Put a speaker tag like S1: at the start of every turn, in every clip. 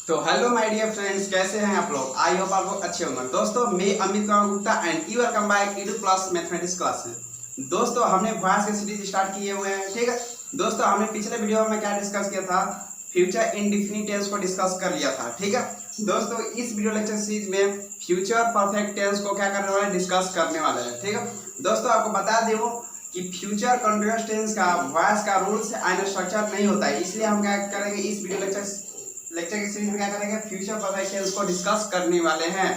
S1: तो hello my dear friends, कैसे हैं आप लोग। आई होप आप लोग अच्छे होंगे। दोस्तों मैं Amit Kumar Gupta and you welcome back Edu plus mathematics classes. दोस्तों हमने वॉइस के सीरीज स्टार्ट किए हुए हैं, ठीक है। दोस्तों हमने पिछले वीडियो में क्या डिस्कस किया था, फ्यूचर इंडेफिनिट टेंस को डिस्कस कर लिया था, ठीक है। दोस्तों इस वीडियो लेक्चर सीरीज में फ्यूचर परफेक्ट टेंस को क्या करने वाले, डिस्कस करने वाले हैं, ठीक है। दोस्तों आपको बता दें कि फ्यूचर कंटीन्यूअस टेंस का वॉइस का रूल्स एंड स्ट्रक्चर नहीं होता है, इसलिए हम क्या करेंगे इस वीडियो लेक्चर की सीरीज में क्या करेंगे, फ्यूचर परफेक्ट टेंस को डिस्कस करने वाले हैं।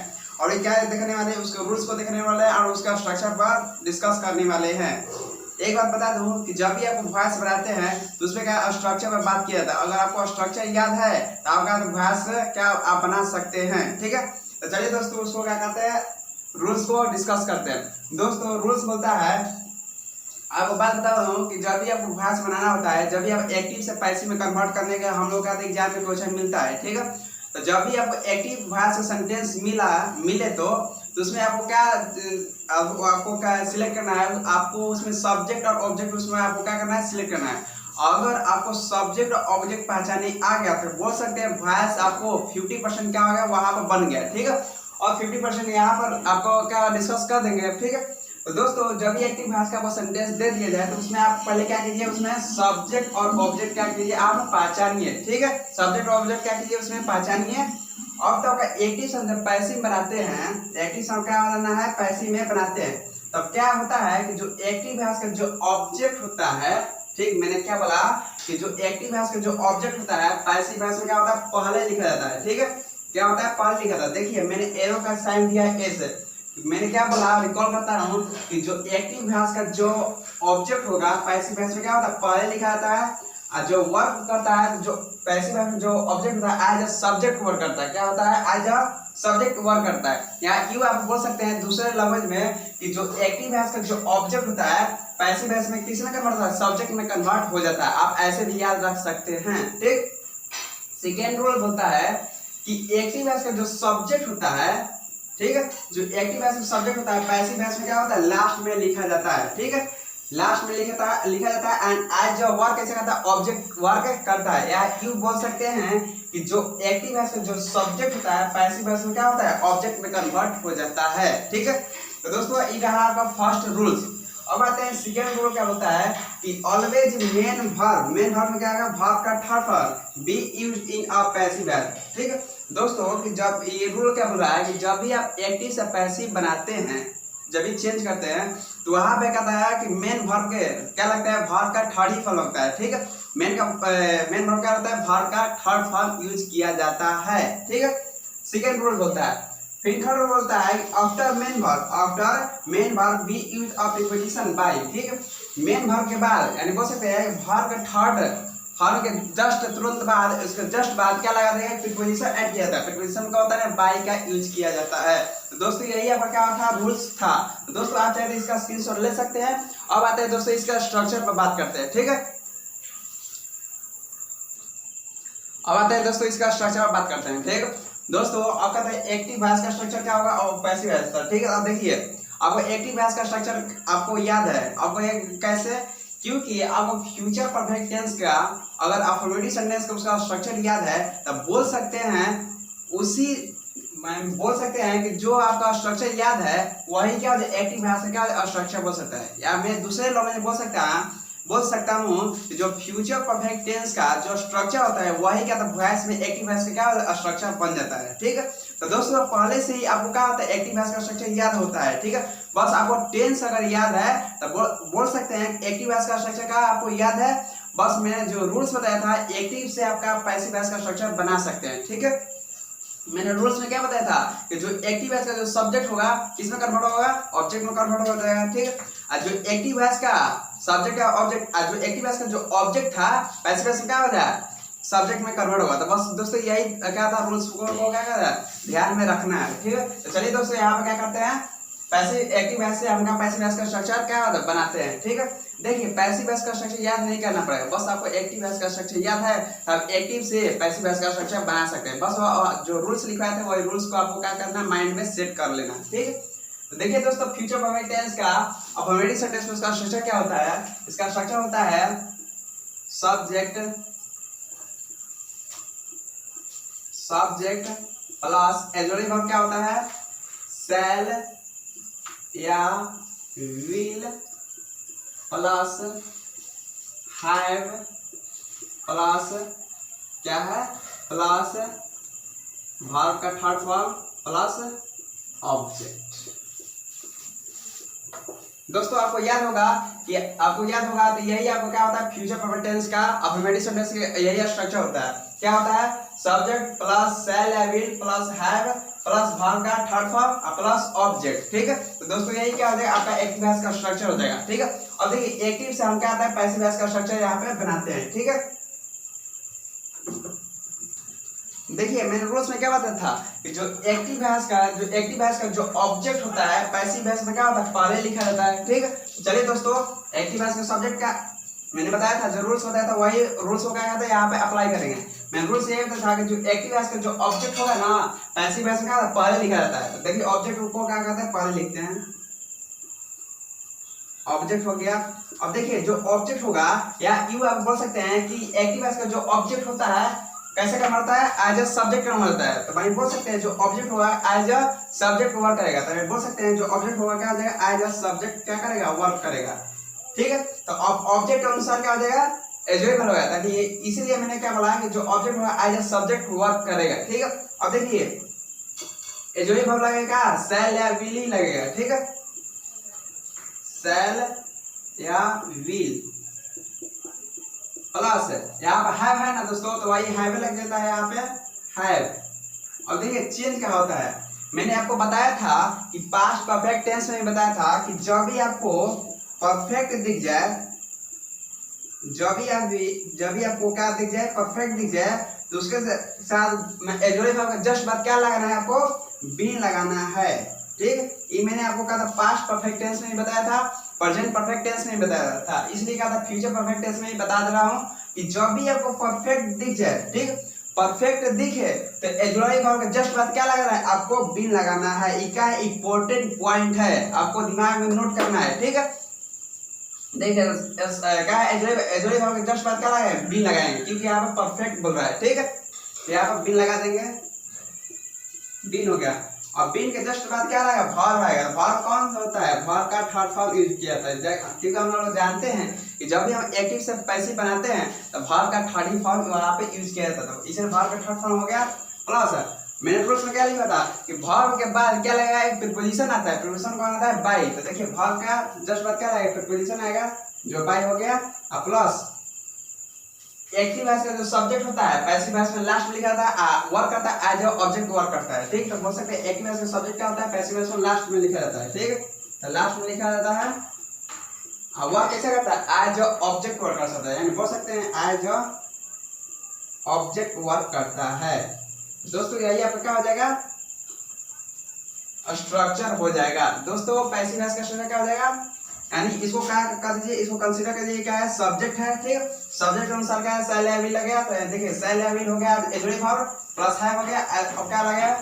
S1: और ये क्या देखने वाले हैं, उसके रूल्स को देखने वाले हैं और उसका स्ट्रक्चर पर डिस्कस करने वाले हैं। एक बात बता दूं कि जब भी आप वॉइस बनाते हैं तो उसमें क्या स्ट्रक्चर पर बात किया था। अगर आपको स्ट्रक्चर याद है तो आपका वॉइस क्या आप बना सकते हैं, ठीक है। तो चलिए दोस्तों उसको क्या कहते हैं, रूल्स को डिस्कस करते हैं। दोस्तों रूल्स बोलता है, आपको बात बता रहा हूँ कि जब भी आपको वॉइस बनाना होता है, जब भी आप एक्टिव से पैसिव में कन्वर्ट करने का हम लोग का एग्जाम में क्वेश्चन मिलता है, ठीक है। तो जब भी आपको एक्टिव वॉइस का सेंटेंस मिले तो उसमें आपको क्या सिलेक्ट करना है, आपको उसमें सब्जेक्ट और ऑब्जेक्ट उसमें आपको क्या करना है, सिलेक्ट करना है। अगर आपको सब्जेक्ट और ऑब्जेक्ट पहचाने आ गया तो बोल सकते हैं वॉइस आपको 50% क्या हो गया, वहां पर बन गया, ठीक है। और 50% यहाँ पर आपको क्या डिस्कस कर देंगे, ठीक है। तो दोस्तों जब भी एक्टिव वॉइस का सेंटेंस दे दिया जाए तो उसमें आप पहले क्या कीजिए, उसमें सब्जेक्ट और ऑब्जेक्ट क्या कीजिए, आप पहचानिए, ठीक है। सब्जेक्ट और ऑब्जेक्ट क्या कीजिए, उसमें पहचानिए। अब तो एक्टिव शब्द पैसिव बनाते हैं, एक्टिव शब्द क्या बनाना है, पैसिव में बनाते हैं। तब क्या होता है कि जो एक्टिव वॉइस का जो ऑब्जेक्ट होता है, ठीक, मैंने क्या बोला कि जो एक्टिव वॉइस का जो ऑब्जेक्ट होता है पैसिव वॉइस में क्या होता है, पहले लिखा जाता है, ठीक है। क्या होता है, पहले लिखा जाता है। देखिए मैंने एरो का साइन दिया है ऐसे, मैंने क्या बोला, रिकॉल करता रहूं कि जो एक्टिव वॉइस का जो ऑब्जेक्ट होगा पैसिव वॉइस में क्या होता है, पहले लिखा जाता है। और जो वर्क करता है, जो पैसिव वॉइस में जो ऑब्जेक्ट होता है एज अ सब्जेक्ट वर्क करता है, क्या होता है, एज अ सब्जेक्ट वर्क करता है। यहाँ यू आप बोल सकते हैं दूसरे लैंग्वेज में कि जो एक्टिव वॉइस का जो ऑब्जेक्ट होता है पैसिव वॉइस में किस में कन्वर्ट होता है, सब्जेक्ट में कन्वर्ट हो जाता है। आप ऐसे भी याद रख सकते हैं, ठीक। सेकेंड रूल बोलता है कि एक्टिव वॉइस का जो सब्जेक्ट होता है, ठीक है, जो एक्टिव वॉइस में सब्जेक्ट होता है पैसिव वॉइस में क्या होता है, लास्ट में लिखा जाता है, ठीक है। लास्ट में लिखा जाता है एंड एज जो वर्क कैसे करता है, ऑब्जेक्ट वर्क करता है। या यू बोल सकते हैं कि जो एक्टिव वॉइस का जो सब्जेक्ट होता है पैसिव वॉइस में क्या होता है, ऑब्जेक्ट में कन्वर्ट हो जाता है, ठीक है। तो दोस्तों ये रहा आपका फर्स्ट रूल्स। अब आते हैं सेकेंड रूल, क्या होता है कि ऑलवेज मेन वर्ब में क्या आएगा, वर्ब का third form be used in a passive voice, ठीक है। दोस्तों कि जब ये रूल क्या बोल रहा है कि जब भी आप एक्टिव से पैसिव बनाते हैं, जब भी चेंज करते हैं तो वहां पे कहता है कि मेन वर्ब के क्या लगता है, वर्ब का थर्ड ही फॉर्म लगता है, ठीक है। मेन वर्ब क्या होता है, वर्ब का थर्ड फॉर्म यूज किया जाता है, ठीक है। सेकेंड रूल बोलता है। फिर थर्ड रूल बोलता है after main verb be use a preposition by, ठीक है। मेन वर्ब के बाद यानी बोल सकते हैं वर्ब का थर्ड फॉर्म के जस्ट तुरंत बाद, उसके जस्ट बाद क्या लगा देंगे, प्रीपोजिशन ऐड किया जाता है। प्रीपोजिशन का होता है बाय का यूज किया जाता है। तो दोस्तों यही आपका क्या था, रूल्स था। तो दोस्तों आप चाहे तो इसका स्क्रीनशॉट ले सकते हैं। अब आते हैं दोस्तों इसका स्ट्रक्चर पर बात करते हैं, ठीक है। अब आते हैं दोस्तों इसका स्ट्रक्चर पर बात करते हैं, ठीक है। दोस्तों अब कहते हैं एक्टिव वॉइस का स्ट्रक्चर क्या होगा और पैसिव वॉइस का, ठीक है। अब देखिए आपको एक्टिव वॉइस का स्ट्रक्चर आपको याद है, आपको ये कैसे, क्योंकि आपको फ्यूचर परफेक्ट टेंस का अगर अफर्मेटिव सेंटेंस का उसका स्ट्रक्चर याद है तब बोल सकते हैं बोल सकते हैं कि जो आपका स्ट्रक्चर याद है वही क्या एक्टिव वॉइस का क्या स्ट्रक्चर बोल सकता है। या मैं दूसरे लैंग्वेज में बोल सकता हूँ कि जो फ्यूचर परफेक्ट टेंस का जो स्ट्रक्चर होता है वही क्या वॉइस में एक्टिव वॉइस का क्या स्ट्रक्चर बन जाता है, ठीक है। तो दोस्तों पहले से ही आपको क्या होता है, एक्टिव वॉइस का स्ट्रक्चर याद होता है, ठीक है। बस आपको टेंस अगर याद है तो बोल सकते हैं एक्टिव वॉइस का स्ट्रक्चर का आपको याद है। बस मैंने जो रूल्स बताया था एक्टिव से आपका पैसिव वॉइस का स्ट्रक्चर बना सकते हैं, ठीक है। मैंने रूल्स में क्या बताया था कि जो एक्टिव वॉइस का जो सब्जेक्ट होगा किसमें कन्वर्ट होगा, ऑब्जेक्ट में कन्वर्ट हो जाएगा, ठीक है। और जो एक्टिव वॉइस का सब्जेक्ट या ऑब्जेक्ट, जो एक्टिव वॉइस का जो ऑब्जेक्ट था पैसिव वॉइस में क्या हो जाए, सब्जेक्ट में कन्वर्ट होगा। तो बस दोस्तों यही क्या था, रूल्स को क्या करना है, ध्यान में रखना है, ठीक है। तो चलिए दोस्तों यहाँ पे क्या करते हैं, पैसिव एक्टिव वॉइस से हम पैसिव वॉइस का स्ट्रक्चर क्या बनाते हैं, ठीक है। देखिए पैसिव वॉइस का स्ट्रक्चर याद नहीं करना पड़ेगा, बस आपको एक्टिव वॉइस का स्ट्रक्चर याद है, आप एक्टिव से पैसिव वॉइस का स्ट्रक्चर बना सकते हैं। बस वो जो रूल्स लिखवाए थे वही रूल्स को आपको क्या करना है, माइंड में सेट कर लेना, ठीक है। तो देखिए दोस्तों फ्यूचर परफेक्ट टेंस का अफर्मेटिव सेंटेंस में इसका स्ट्रक्चर क्या होता है, इसका स्ट्रक्चर होता है सब्जेक्ट प्लस एडजेक्टिव वर्ब क्या होता है, शैल या विल प्लस हैव प्लस क्या है, प्लस वर्ब का थर्ड फॉर्म प्लस ऑब्जेक्ट। दोस्तों आपको याद होगा तो यही आपको क्या होता है, फ्यूचर परफेक्ट टेंस का अफर्मेटिव सेंटेंस का यही स्ट्रक्चर होता है। क्या होता है, सब्जेक्ट प्लस शैल या will plus have plus verb का थर्ड फॉर्म प्लस ऑब्जेक्ट। ठीक है, तो दोस्तों यही क्या हो जाएगा, आपका एक्टिव वॉइस का स्ट्रक्चर हो जाएगा। ठीक है, और देखिए एक्टिव से हम क्या आता है, पैसिव वॉइस का स्ट्रक्चर यहाँ पे बनाते हैं। ठीक है, देखिए मैंने रूल्स में क्या बताया था कि जो एक्टिव वॉइस का जो ऑब्जेक्ट होता है, पैसिव वॉइस में क्या होता है, पहले लिखा जाता है। ठीक है, चलिए दोस्तों एक्टिव वॉइस के सब्जेक्ट का मैंने बताया था, जो रूल्स बताया था वही रूल्स को क्या कहते हैं यहाँ पे अप्लाई करेंगे। मैं रूल्स ये था कि जो एक्टिव वॉइस का जो ऑब्जेक्ट होगा ना, पैसिव वॉइस में क्या होता है, पहले लिखा जाता है। तो देखिए ऑब्जेक्ट को क्या कहते हैं, पहले लिखते हैं, ऑब्जेक्ट हो गया। अब देखिए जो ऑब्जेक्ट होगा, या यू आप बोल सकते हैं कि एक्टिव वॉइस का जो ऑब्जेक्ट होता है कैसे काम करता है, एज अ सब्जेक्ट काम करता है। तो भाई बोल सकते हैं जो ऑब्जेक्ट होगा एज अ सब्जेक्ट वर्क करेगा। तो बोल सकते हैं जो ऑब्जेक्ट होगा क्या हो जाएगा, एज अ सब्जेक्ट क्या करेगा, वर्क करेगा। ठीक है, तो अब ऑब्जेक्ट के अनुसार क्या हो जाएगा, एडजेक्टिव हो गया। ताकि इसीलिए मैंने क्या बोला कि जो ऑब्जेक्ट होगा एज अ सब्जेक्ट वर्क करेगा। ठीक है, अब देखिए एडजेक्टिव वर्ब लगेगा शैल या विल ही लगेगा। ठीक है, शैल या विल प्लस यहाँ पे हैव है ना दोस्तों, तो वही हैव लग जाता है यहाँ पे हैव। और देखिए चेंज क्या होता है, मैंने आपको बताया था कि पास्ट परफेक्ट टेंस में बताया था कि जब भी आपको परफेक्ट दिख जाए, जब भी आपको क्या दिख जाए, परफेक्ट दिख जाए, तो उसके साथ एडजेक्टिव का जस्ट बाद क्या लगाना है, आपको बीन लगाना है। ठीक, ये मैंने आपको कहा था पास्ट परफेक्ट टेंस में बताया था, प्रेजेंट परफेक्ट टेंस में बताया था, इसलिए कहा था फ्यूचर परफेक्ट टेंस में बता दे रहा हूं कि जब भी आपको परफेक्ट दिख जाए, ठीक, परफेक्ट दिखे तो एडजेक्टिव वर्ब का जस्ट बाद क्या लगाना है, आपको बीन लगाना है। इसका इंपॉर्टेंट पॉइंट है, आपको दिमाग में नोट करना है। ठीक है, देखिए क्या है, एडजेक्टिव वर्ब का जस्ट बाद क्या लगाएंगे, बीन लगाएंगे, क्योंकि यहाँ पर परफेक्ट बोल रहा है। ठीक है, तो यहाँ पर बीन लगा देंगे, बीन हो गया। और बीन के जस्ट बाद क्या आएगा, वर्ब आएगा। वर्ब कौन सा होता है, वर्ब का थर्ड फॉर्म यूज किया जाता है, क्योंकि हम लोग जानते हैं कि जब भी हम एक्टिव से पैसिव बनाते हैं तो वर्ब का थर्ड फॉर्म वहां पे यूज किया जाता है। इसलिए वर्ब का थर्ड फॉर्म हो गया प्लस। मैंने रूल्स में क्या लिखा था कि वर्ब के बाद क्या लगेगा, एक प्रीपोजिशन आता है। प्रीपोजिशन कौन आता है, बाय। तो देखिए वर्ब का जस्ट बाद क्या आएगा, प्रीपोजिशन आएगा जो बाय हो गया, और प्लस एक्टिव वॉइस का जो सब्जेक्ट होता है, पैसिव वॉइस में लास्ट में लिखा था वर्क करता है, एज अ ऑब्जेक्ट वर्क करता है। ठीक, तो बोल सकते हैं एक्टिव वॉइस का सब्जेक्ट क्या होता है, पैसिव वॉइस में लास्ट में लिखा जाता है। ठीक, तो लास्ट में लिखा जाता है, और वर्क कैसे करता है, एज अ ऑब्जेक्ट वर्क कर सकता है, यानी बोल सकते हैं एज अ ऑब्जेक्ट वर्क करता है। दोस्तों यही आपका क्या हो जाएगा, स्ट्रक्चर हो जाएगा। दोस्तों पैसिव वॉइस का स्ट्रक्चर क्या हो जाएगा, यानी इसको क्या कर दीजिए, इसको कंसीडर कीजिए क्या है, सब्जेक्ट है। ठीक, सब्जेक्ट के अनुसार क्या है, शैल या विल लग गया। तो देखिए शैल या विल हो गया, एडजेक्टिव वर्ब प्लस है हो गया, अब क्या लग गया,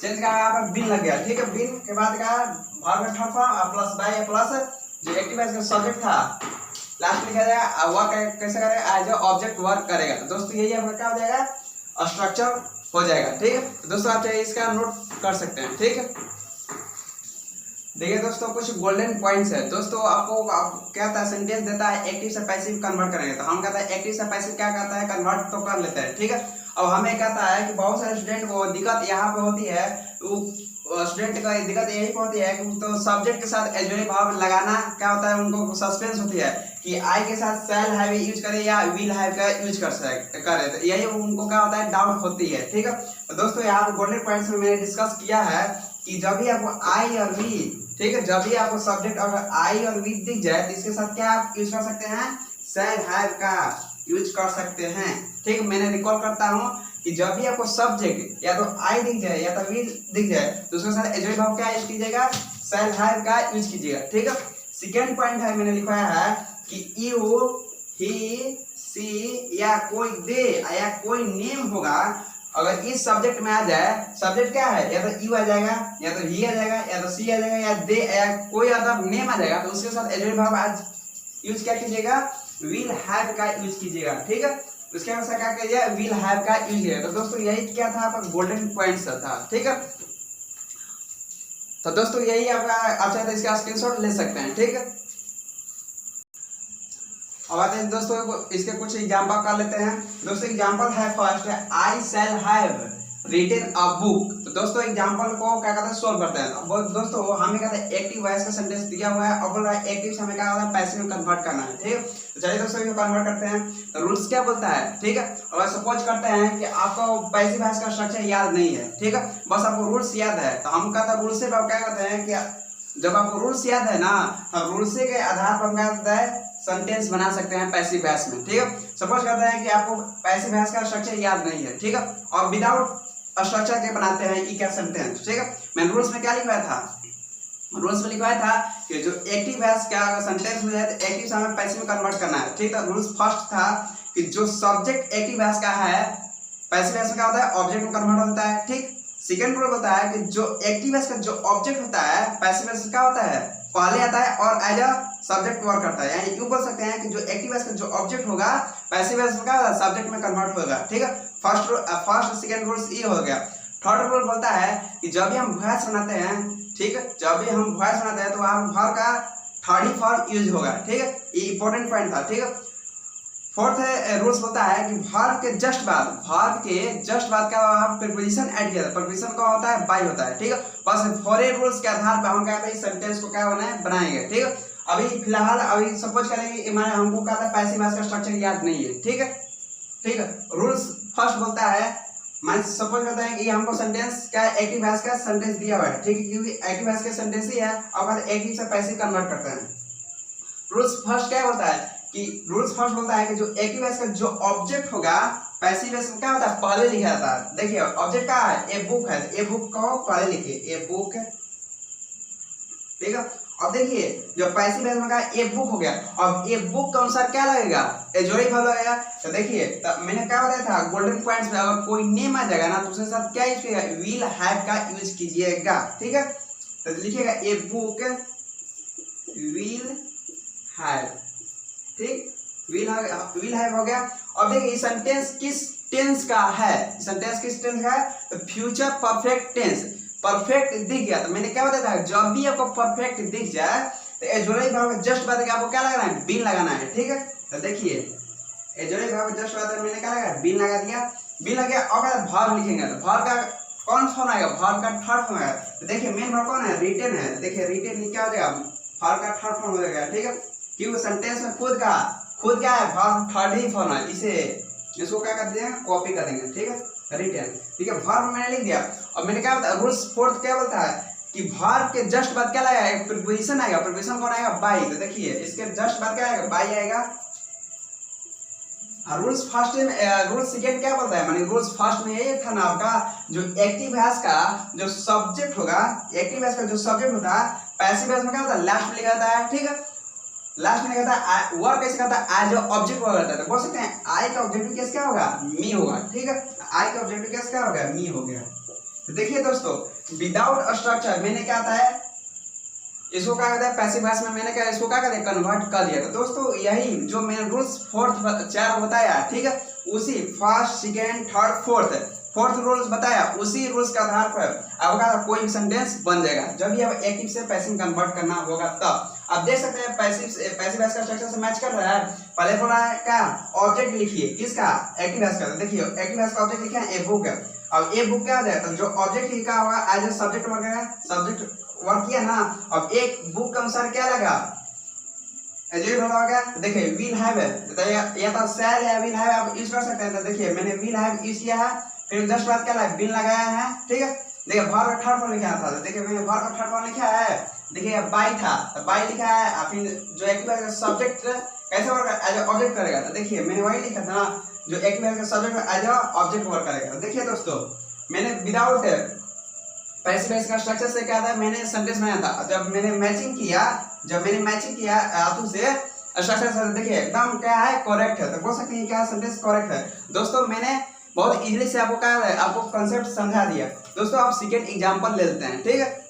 S1: चेंज का यहाँ पर बीन लग गया। ठीक है, बीन के बाद का वर्ब का third form plus by plus जो एक्टिव वॉइस का सब्जेक्ट था लास्ट में लिखा जाएगा, वर्क कैसे करेगा, एज अ ऑब्जेक्ट वर्क करेगा। तो दोस्तों यही आपका क्या हो जाएगा, स्ट्रक्चर हो जाएगा। ठीक है, तो दोस्तों आप चाहे इसका नोट कर सकते हैं। ठीक है, देखिए दोस्तों कुछ गोल्डन पॉइंट्स है। दोस्तों आपको क्या था, सेंटेंस देता है एक्टिव से पैसिव कन्वर्ट करेंगे, तो हम कहता है एक्टिव से पैसिव क्या कहता है, कन्वर्ट तो कर लेते हैं। ठीक है, अब हमें कहता है कि बहुत सारे स्टूडेंट को दिक्कत यहाँ पे होती है, स्टूडेंट का दिक्कत यही होती है कि तो सब्जेक्ट के साथ एडजेक्टिव वर्ब लगाना क्या होता है, उनको सस्पेंस होती है कि आई के साथ शैल हैव यूज करे या विल हैव का यूज करे, तो यही उनको क्या होता है, डाउट होती है। ठीक है, तो दोस्तों यहाँ पे गोल्डन पॉइंट्स में मैंने डिस्कस किया है कि जब भी आपको आई और वी, ठीक है, जब भी आपको सब्जेक्ट अगर आई और वी दिख जाए तो इसके साथ क्या आप यूज कर सकते हैं, शैल हैव का यूज कर सकते हैं। ठीक, मैंने रिकॉल करता हूं कि जब भी आपको सब्जेक्ट या तो आई दिख जाए या तो वी दिख जाए तो उसके साथ एडजेक्टिव वर्ब क्या यूज कीजिएगा, शैल हैव का यूज कीजिएगा। ठीक है, सेकंड पॉइंट है मैंने लिखवाया है कि यू, ही, सी या कोई दे या कोई नेम होगा, अगर इस सब्जेक्ट में आ जाए, सब्जेक्ट क्या है, या तो यू आ जाएगा या तो ही आ जाएगा या तो सी आ जाएगा या दे या कोई अदर नेम आ जाएगा, तो उसके साथ एडजेक्टिव वर्ब आज यूज क्या कीजिएगा, विल हैव का यूज कीजिएगा। ठीक है, उसके बाद क्या किया, विल हैव का यूज किया। तो दोस्तों यही क्या था आपका गोल्डन पॉइंट्स था, ठीक है। तो दोस्तों यही आपका, आप चाहे तो इसका स्क्रीनशॉट ले सकते हैं, ठीक है। अब आते हैं दोस्तों इसके कुछ एग्जाम्पल कर लेते हैं। दोस्तों एग्जाम्पल है फर्स्ट है I shall have written a book. तो दोस्तों एग्जाम्पल को क्या कहते हैं, सोल्व करते हैं। अब दोस्तों हमें कहते हैं एक्टिव वॉइस का सेंटेंस दिया हुआ है और बोल रहा है एक्टिव से हमें क्या होता है, पैसिव में कन्वर्ट करना है, ठीक है। तो चलिए दोस्तों इसको कन्वर्ट करते हैं। तो रूल्स क्या बोलता है, ठीक है। और सपोज करते हैं कि आपको पैसिव वॉइस का स्ट्रक्चर याद नहीं है, ठीक है, बस आपको रूल्स याद है। तो हम कहते हैं रूल्स से क्या कहते हैं कि जब आपको रूल्स याद है ना, तो रूल्स के आधार पर हम क्या कहते हैं सेंटेंस बना सकते हैं पैसिव वॉइस में, ठीक है। सपोज करते हैं कि आपको पैसिव वॉइस का स्ट्रक्चर याद नहीं है, ठीक है, और विदाउट स्ट्रक्चर के बनाते हैं ई क्या सेंटेंस, ठीक है। मैंने रूल्स में क्या लिखवाया था, रूल्स में लिखवाया था कि जो एक्टिव वॉइस का सेंटेंस में है तो एक्टिव से हमें पैसिव में कन्वर्ट करना है, ठीक है। रूल्स फर्स्ट था कि जो सब्जेक्ट एक्टिव वॉइस का है पैसिव वॉइस में क्या होता है, ऑब्जेक्ट में कन्वर्ट होता है, ठीक। सेकंड रूल होता है कि जो एक्टिव वॉइस का जो ऑब्जेक्ट होता है पैसिव वॉइस क्या होता है, पहले आता है और एज अ सब्जेक्ट वर्क करता है। यानी यूं बोल सकते हैं कि जो एक्टिव वॉइस का जो ऑब्जेक्ट होगा पैसिव वॉइस में क्या होगा, सब्जेक्ट में कन्वर्ट होगा, ठीक है। फर्स्ट सेकंड रूल्स ये हो गया। थर्ड रूल बोलता है कि जब भी हम वॉइस बनाते हैं, ठीक है, जब भी हम वॉइस बनाते हैं तो वहां वर्ब का थर्ड ही फॉर्म यूज होगा, ठीक है। ये इंपॉर्टेंट पॉइंट था, ठीक है। फोर्थ रूल्स बोलता है कि वर्ब के जस्ट बाद क्या प्रीपोजिशन ऐड किया, प्रीपोजिशन का होता है बाय होता है, ठीक है। बस फोर रूल्स के आधार पर हम कहते हैं इस सेंटेंस को क्या बनाएंगे, ठीक है। अभी फिलहाल अभी सपोज करेंगे हमको कहता है पैसिव वॉइस का स्ट्रक्चर याद नहीं है, ठीक है, ठीक है। रूल्स फर्स्ट बोलता है, मान सपोज करते हैं कि हमको सेंटेंस क्या एक्टिव वॉइस का सेंटेंस दिया हुआ है, ठीक है, क्योंकि एक्टिव वॉइस का सेंटेंस ही है और एक्टिव से पैसिव कन्वर्ट करते हैं। रूल्स फर्स्ट क्या बोलता है कि जो एक्टिव वॉइस का जो ऑब्जेक्ट होगा पैसिव वॉइस में क्या होता है, पहले लिखा जाता है। देखिए ऑब्जेक्ट क्या है, ए बुक है, ए बुक को पहले लिखिए, ए बुक, ठीक है। अब देखिए जो पैसिव वॉइस में का ए बुक हो गया, अब ए बुक के अनुसार क्या लगेगा, ए जोड़ी भाव लगेगा। तो देखिए तो मैंने क्या बताया था गोल्डन पॉइंट्स में अगर कोई नेम आ जाएगा ना तो उसके साथ क्या यूज कीजिएगा, विल हैव का यूज कीजिएगा, ठीक है। तो लिखिएगा ए बुक विल हैव, ठीक, विल हैव हो गया। अब देखिए ये सेंटेंस किस टेंस का है, सेंटेंस किस टेंस का है, तो फ्यूचर परफेक्ट टेंस, परफेक्ट दिख गया। तो मैंने क्या बताया था जब भी आपको परफेक्ट दिख जाए तो एजोरी भाव जस्ट बाद आपको क्या लगाना है, बिन लगाना है, ठीक है। तो देखिए एजोरी भाव जस्ट बाद मैंने क्या लगाया, बिन लगा दिया, बिन लग गया। अब भाव लिखेंगे तो भाव का कौन फॉर्म आएगा, भाव का थर्ड फॉर्म आएगा। तो देखिए मेन भाव कौन है, रिटन है। देखिए रिटन क्या हो जाएगा, भाव का थर्ड फॉर्म हो जाएगा, ठीक है, क्योंकि सेंटेंस में खुद क्या है, भाव थर्ड ही फॉर्म है, इसको क्या कर देंगे, कॉपी कर देंगे, ठीक है, रिटन, ठीक है। वर्ब मैंने लिख दिया। और मैंने क्या बताया रूल्स फोर्थ क्या बोलता है कि वर्ब के जस्ट बाद क्या लगेगा, एक प्रीपोजिशन आएगा, प्रीपोजिशन कौन आएगा, बाय। तो देखिए इसके जस्ट बाद क्या आएगा, बाय आएगा। रूल्स फर्स्ट में रूल्स सेकंड क्या बोलता है, माने रूल्स फर्स्ट में ये था ना आपका जो एक्टिव वॉइस का जो सब्जेक्ट होगा, एक्टिव वॉइस का जो सब्जेक्ट होता है पैसिव वॉइस में क्या होता है, लास्ट में लिखा जाता है, ठीक है, लास्ट में लिखा था वर्ब कैसे करता है, आई जो ऑब्जेक्ट वर्ब करता है। तो बोल सकते हैं आई का ऑब्जेक्टिव केस क्या होगा, मी होगा, ठीक है, आई का ऑब्जेक्टिव केस क्या होगा, मी हो गया। तो देखिए दोस्तों विदाउट स्ट्रक्चर मैंने क्या आता है, इसको क्या कहते हैं पैसिव वॉइस में मैंने क्या इसको क्या कहते हैं, कन्वर्ट कर दिया। तो दोस्तों यही जो मैंने रूल्स फोर्थ चार बताया, ठीक है, उसी first second third fourth rules बताया, उसी रूल्स के आधार पर आपका कोई भी सेंटेंस बन जाएगा जब भी आप एक्टिव से पैसिव कन्वर्ट करना होगा। तब आप देख सकते हैं पैसिव वॉइस का स्ट्रक्चर से मैच कर रहा है। पहले बोला है क्या, ऑब्जेक्ट लिखिए किसका, एक्टिव वॉइस का। देखिए एक्टिव वॉइस का ऑब्जेक्ट लिखा है ए बुक है। अब ए बुक क्या हो जाए, तो जो ऑब्जेक्ट लिखा होगा एज ए सब्जेक्ट वर्क है, सब्जेक्ट वर्क किया ना। अब एक बुक के अनुसार क्या लगा, एजेक्ट होगा। देखिए विल हैव है, तो या तो शैल या विल हैव आप यूज कर सकते हैं। तो देखिए मैंने विल हैव यूज किया है, फिर जस्ट बाद क्या लगा, बिन लगाया है, ठीक है। देखिए वर्ब का थर्ड फॉर्म लिखा था, देखिए मैंने वर्ब का थर्ड फॉर्म लिखा है। देखिए बाय था तो बाय लिखा है, फिर जो एक्टिव सब्जेक्ट कैसे वर्क एज ऑब्जेक्ट करेगा। तो देखिए मैंने वही लिखा था ना, जो active subject as object work करेगा। तो देखिए दोस्तों मैंने विदाउट पैसिव वॉइस का स्ट्रक्चर से क्या था, मैंने सेंटेंस बनाया था। जब मैंने मैचिंग किया आतु से स्ट्रक्चर से, देखिए एकदम क्या है, करेक्ट है। तो बोल सकते हैं क्या सेंटेंस करेक्ट है। दोस्तों मैंने बहुत इजीली से आपको क्या है, आपको कांसेप्ट समझा दिया। दोस्तों आप सेकंड एग्जांपल ले लेते हैं, ठीक है।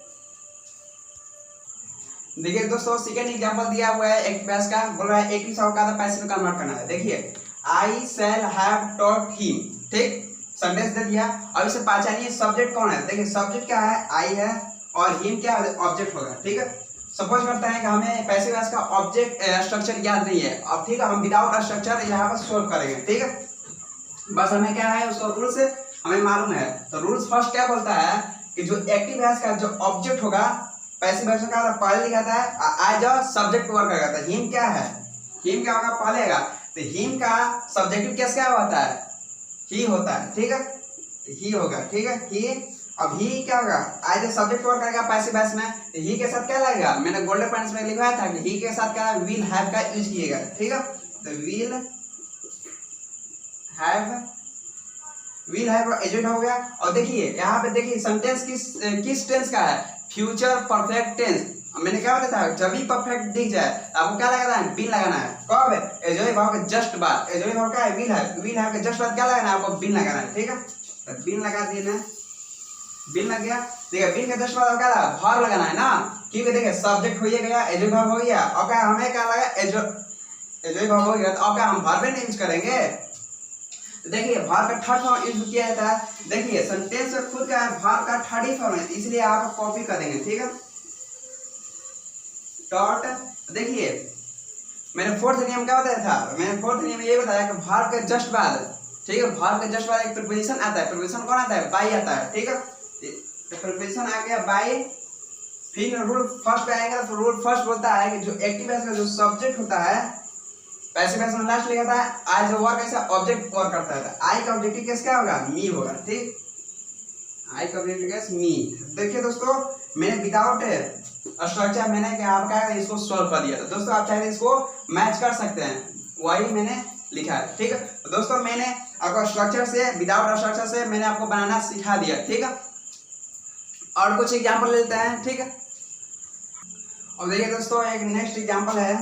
S1: देखिए दोस्तों सेकंड एग्जांपल दिया हुआ है एक्टिव वॉइस का, बोल रहा है एक्टिव से का पैसिव में कन्वर्ट करना है। देखिए आई शैल हैव टॉट हिम, ठीक, सेंटेंस दे दिया। अब इसे पहचानिए सब्जेक्ट कौन है। देखिए सब्जेक्ट क्या है, आई है, और हिम क्या है, ऑब्जेक्ट होगा, ठीक है। सपोज करते हैं कि हमें पैसिव वॉइस का ऑब्जेक्ट स्ट्रक्चर याद नहीं है, अब ठीक है हम विदाउट स्ट्रक्चर यहाँ पर सोल्व करेंगे, ठीक है। बस हमें क्या है उसका रूल्स हमें मालूम है। तो रूल्स फर्स्ट क्या बोलता है कि जो एक्टिव वॉइस का जो ऑब्जेक्ट होगा पैसिव वॉइस का पहले लिखा था, आई जो सब्जेक्ट वर्क करेगा। तो हिम क्या है, हिम क्या होगा पहलेगा, तो हिम का सब्जेक्टिव केस क्या होता है, ही होता है, ठीक है, ही होगा, ठीक है, ही। अब ही क्या होगा, आई जो सब्जेक्ट वर्क करेगा पैसिव वॉइस में, तो ही के साथ क्या लगेगा, मैंने गोल्डन पॉइंट्स में लिखवाया था कि ही के साथ क्या विल हैव का यूज किएगा, ठीक है। तो विल हैव एजेंट हो गया। और देखिए यहाँ पे देखिए सेंटेंस किस टेंस का है, फ्यूचर परफेक्ट टेंस। मैंने क्या बताया था, जब भी परफेक्ट दिख जाए आपको क्या लगाना है, बिन लगाना है। कब, एजोई भाव के जस्ट बाद, एजोई भाव क्या है, विल हैव के जस्ट बाद क्या लगाना है, आपको बिन लगाना है, ठीक है। तो बिन लगा दिए ना, बिन लग गया। देखिए बिन के जस्ट बाद क्या लगा, भार लगाना है ना, क्योंकि देखिए सब्जेक्ट हो गया, एजोई भाव हो गया, और क्या हमें क्या लगा, एजोई भाव हो गया, तो अब क्या हम वर्ब यूज करेंगे। तो देखिए भार का थर्ड फॉर्म यूज किया जाता है। देखिए सेंटेंस में खुद का भार का थर्ड ही फॉर्म है, इसलिए आप कॉपी करेंगे, ठीक है। डॉट, देखिए मैंने फोर्थ नियम क्या बताया था, मैंने फोर्थ नियम ये बताया कि भार के जस्ट बाद, ठीक है, भार के जस्ट बाद एक प्रीपोजिशन आता है। प्रीपोजिशन कौन आता है, बाय आता है, ठीक है। प्रीपोजिशन आ गया बाय, फिर रूल फर्स्ट पे आएगा। तो रूल फर्स्ट बोलता है कि जो एक्टिव वॉइस का जो सब्जेक्ट होता है पैसिव वॉइस में लास्ट लिखा था, आई जो वर्क ऐसा ऑब्जेक्ट वर्क करता है। आई का ऑब्जेक्टिव केस क्या होगा, मी होगा, ठीक, आई का ऑब्जेक्टिव केस मी। देखिए दोस्तों मैंने विदाउट स्ट्रक्चर मैंने क्या आपका इसको सॉल्व कर दिया था। दोस्तों आप चाहे इसको मैच कर सकते हैं, वही मैंने लिखा है, ठीक है। तो दोस्तों मैंने आपको स्ट्रक्चर से विदाउट स्ट्रक्चर से मैंने आपको बनाना सिखा दिया, ठीक है। और कुछ एग्जांपल लेते हैं, ठीक है। और देखिए दोस्तों एक नेक्स्ट एग्जांपल है,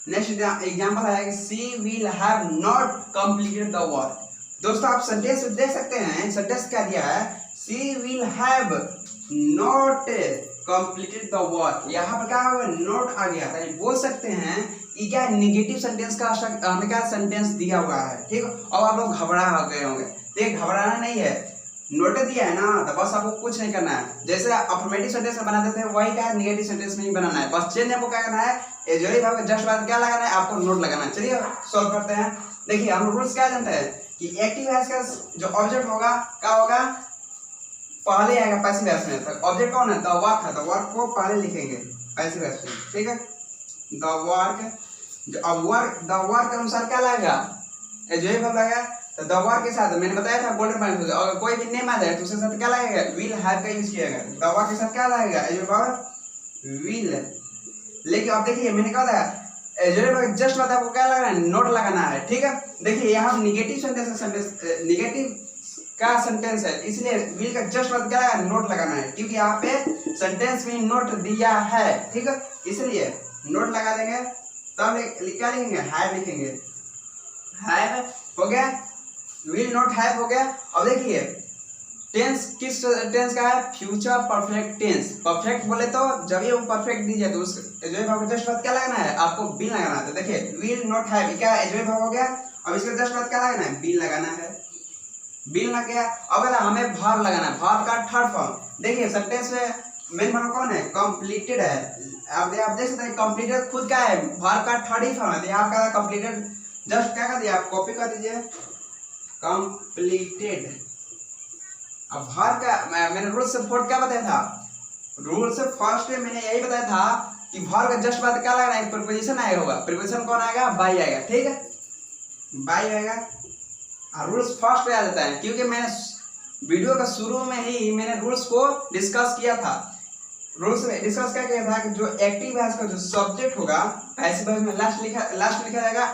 S1: नेक्स्ट एग्जांपल है कि she will have not completed the work. दोस्तों आप सेंटेंस देख सकते हैं, सेंटेंस क्या दिया है, she will have not completed the work. यहाँ पर क्या होगा, नॉट आ गया था, बोल सकते हैं ये क्या निगेटिव सेंटेंस का हमें क्या सेंटेंस दिया हुआ है, ठीक है। और आप लोग घबरा गए होंगे, देख घबराना नहीं है, नोट दिया है ना, तो बस आपको कुछ नहीं करना है। जैसे अफर्मेटिव सेंटेंस में बनाते थे वही क्या है निगेटिव सेंटेंस में ही बनाना है, बस चेंज आपको क्या करना है, एजोई भाव के जस्ट बाद क्या लगाना है, आपको नोट लगाना है। चलिए सॉल्व करते हैं। देखिए हम रूल्स क्या जानते हैं कि एक्टिव वॉइस का जो ऑब्जेक्ट होगा क्या होगा, पहले आएगा पैसिव वॉइस में। तो ऑब्जेक्ट कौन है, द वर्क है, तो वर्क को पहले लिखेंगे पैसिव वॉइस में, ठीक है। द वर्क, जो अब वर्क द वर्क के अनुसार क्या लगेगा, एजोई भाव लगेगा। तो द वर्क के साथ मैंने बताया था गोल्डन पॉइंट, अगर कोई भी नेम आ जाए तो उसके साथ क्या लगेगा, विल हैव का यूज किया जाएगा। द वर्क के साथ क्या लगेगा, एजोई भाव विल। लेकिन अब देखिए मैंने कहा था एजोई भाव जस्ट बाद आपको क्या लगाना है, नोट लगाना है, ठीक है। देखिए यहाँ निगेटिव सेंटेंस निगेटिव का सेंटेंस है, इसलिए विल का जस्ट बाद क्या लगाना है, नोट लगाना है, क्योंकि यहाँ पे सेंटेंस में नोट दिया है, ठीक है, इसलिए नोट लगा देंगे। तब क्या लिखेंगे, हैव लिखेंगे, हैव हो गया, विल नॉट हैव हो गया। अब देखिए टेंस किस टेंस का है, फ्यूचर परफेक्ट टेंस। परफेक्ट बोले तो जब ये वो परफेक्ट दी जाए तो उस एजोई भाव के जस्ट बाद क्या लगाना है, आपको बिन लगाना है। तो देखिए विल नॉट हैव क्या एजोई भाव हो गया, अब इसके जस्ट बाद क्या लगाना है, बिन लगाना है, बिन लग गया। अब हमें भार लगाना है, भार का थर्ड फॉर्म। देखिए सेंटेंस में मेन फॉर्म कौन है, कंप्लीटेड है। आप देख सकते हैं कंप्लीटेड खुद का है, भार का थर्ड ही फॉर्म है। तो यहाँ का कंप्लीटेड जस्ट क्या कर दिया, आप कॉपी कर दीजिए कंप्लीटेड। अब भार का मैंने रूल से फोर्थ क्या बताया था, रूल से फर्स्ट में मैंने यही बताया था कि भार का जस्ट बाद क्या लगना है, प्रीपोजिशन आएगा होगा। प्रीपोजिशन कौन आएगा, बाय आएगा, ठीक है, बाय आएगा। और रूल्स फर्स्ट पे आ जाता है, क्योंकि मैंने वीडियो का शुरू में ही मैंने रूल्स को डिस्कस किया था। रूल्स में डिस्कस क्या किया था कि जो एक्टिव वॉइस का जो सब्जेक्ट होगा पैसिव वॉइस में लास्ट लिखा जाएगा।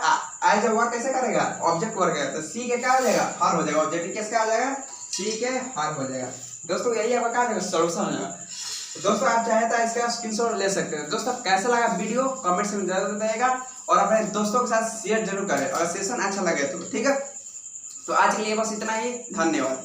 S1: आई जब वर्क कैसे करेगा, ऑब्जेक्ट वर्क है, तो सी के क्या हो जाएगा, हार हो जाएगा, ऑब्जेक्टिव केस क्या हो जाएगा, सी के हार हो जाएगा। दोस्तों यही आपका क्या सोल्यूशन होगा। दोस्तों आप चाहे तो इसका स्क्रीनशॉट ले सकते हैं। दोस्तों कैसा लगा वीडियो कमेंट्स में जरूर बताइएगा, और अपने दोस्तों के साथ शेयर जरूर करें, और सेशन अच्छा लगे तो, ठीक है। तो आज के लिए बस इतना ही, धन्यवाद।